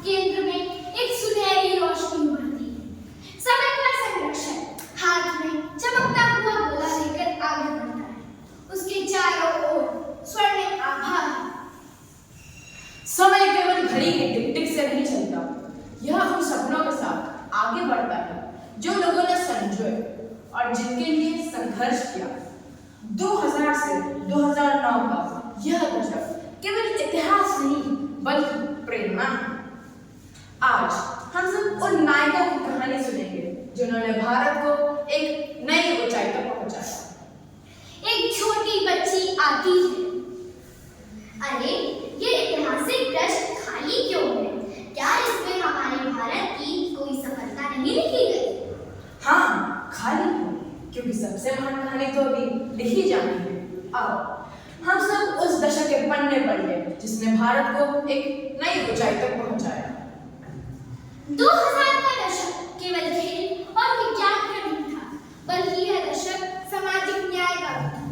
केंद्र में एक सुनहरी रोशनी उभरती है। समय का संरक्षण हाथ में चमकता हुआ गोला लेकर आगे बढ़ता है। उसके चारों ओर स्वर्णिम आभा है। समय केवल घड़ी के टिक-टिक से नहीं चलता, यह उन सपनों के साथ आगे बढ़ता है जो लोगों ने संजोए और जिनके लिए संघर्ष किया। 2000 से 2009 का यह दशक केवल इतिहास नहीं बल्कि प्रेरणा है। आज हम सब उन नायकों की कहानी सुनेंगे जिन्होंने भारत को एक नई ऊंचाई तक पहुंचाया। एक छोटी बच्ची आती है। अरे, ये ऐतिहासिक दशक खाली क्यों है? क्या इसमें हमारे भारत की कोई सफलता नहीं लिखी गई? हाँ, खाली है, क्योंकि सबसे महान कहानी तो अभी लिखी जानी है। आओ, हम सब उस दशक के पन्ने पढ़ें जिसने भारत को एक नई ऊंचाई तक पहुंचाया। 2000 का दशक केवल खेल और विज्ञान का नहीं था, बल्कि यह दशक सामाजिक न्याय का भी था।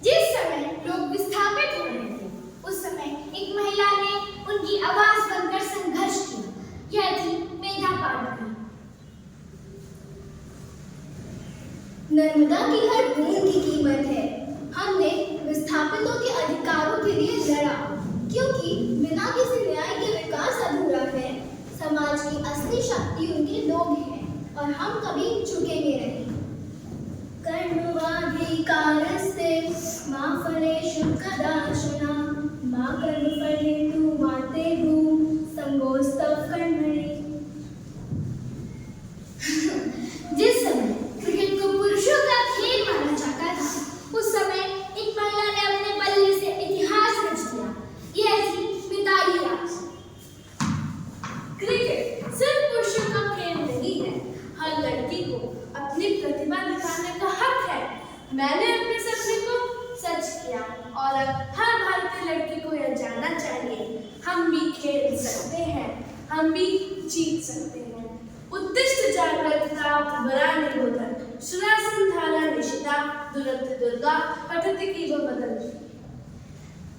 जिस समय लोग विस्थापित हो रहे थे, उस समय एक महिला ने उनकी आवाज बनकर संघर्ष किया। यह थी मेधा पाटकर। नर्मदा की हर बूंद की कीमत है। हमने विस्थापितों के अधिकारों के लिए लड़ा, क्योंकि बिना किसी न्याय के विकास अधूरा है। समाज की असली शक्ति उनके लोग हैं और हम कभी झुकेंगे नहीं। कर्मवाधिकारस्ते मा फलेषु कदाचन मा कर्मफलेषु मा ते संगोस्तव कर्मणि। जिस समय क्रिकेट को पुरुषों का खेल माना जाता था, उस समय एक महिला ने अपने बल्ले से इतिहास रच दिया। यह थी मिताली राज। क्रिकेट सिर्फ पुरुषों का खेल नहीं है, हर लड़की को अपनी प्रतिभा दिखाने का हक है। मैंने अपने सपने को सच किया और अब हर भारतीय लड़की को यह जानना चाहिए, हम भी खेल सकते हैं, हम भी जीत सकते हैं। उत्तिष्ठ जागृत प्राप्त बरा निबोधन सुरासन धारा निशिता दुरंत दुर्गा पठति की वो बदल।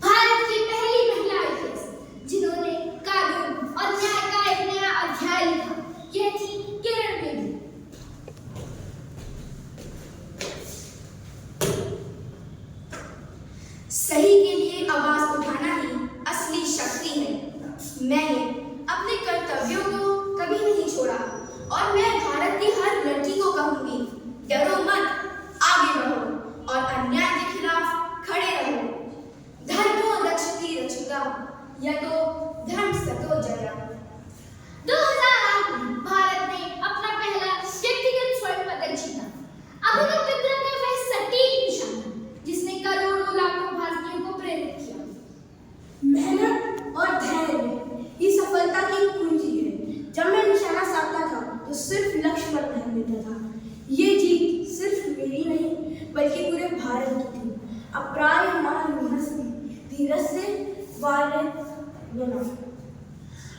भारत की पहली महिला आईपीएस जिन्होंने कानून और न्याय का एक नया अध्याय लिखा, यह थी किरण बेदी। सही के लिए आवाज उठाना ही असली शक्ति है। मैंने अपने कर्तव्यों को कभी नहीं छोड़ा और मैं भारत की हर लड़की को कहूंगी, डरो मत, आगे बढ़ो और अन्याय के खिलाफ खड़े रहो। धर्मो रक्षति रक्षिता यतो धर्म सतो जया। 2008 में भारत ने अपना पहला व्यक्तिगत स्वर्ण पदक जीता। अभिनव बिंद्रा ने वह सटीक निशाना जिसने करोड़ों लाखों भारतीयों को प्रेरित किया। मेहनत और धैर्य ये सफलता की कुंजी है। जब मैं निशाना साधता था तो सिर्फ लक्ष्य पर ध्यान देता था। ये जीत सिर्फ मेरी नहीं बल्कि पूरे भारत की थी। अप्रायमान हस्ती धीरज से वार्य बना।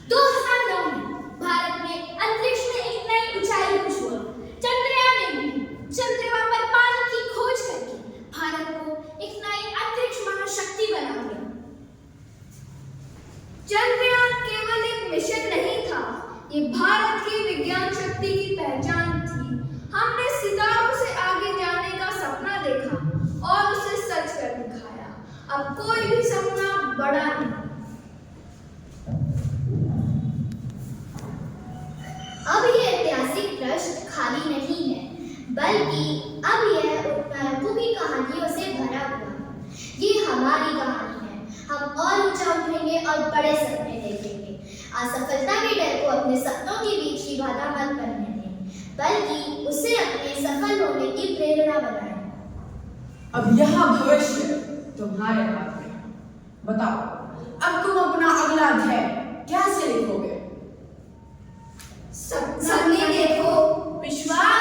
2009 में भारत ने अंतरिक्ष में एक नई ऊंचाई को छुआ। चंद्रयान ने चंद्रमा पर पानी की खोज करके भारत को एक नई अंतरिक्ष महाशक्ति बना दिया। चंद्रयान केवल एक मिशन नहीं था, ये भारत की विज्ञान शक्ति की पहचान थी। हमने सितारों से आगे जाने का सपना देखा और उसे सच कर दिखाया। अब कोई भी सपना बड़ा नहीं। अब यह ऐतिहासिक दशक खाली नहीं है, बल्कि अब यह नायकों की कहानियों से भरा हुआ है। ये हमारी कहानी है। हम और ऊंचा उठेंगे और बड़े सपने देखेंगे। असफलता के डर को अपने सपनों के बीच की बाधा मत करने दें, बल्कि उसे अपने सफल होने की प्रेरणा बनाएं। अब यह भविष्य तुम्हारे हाथ में है। बताओ, अब तुम अपना अगला अध्याय कैसे लिखोगे? सपने देखो, विश्वास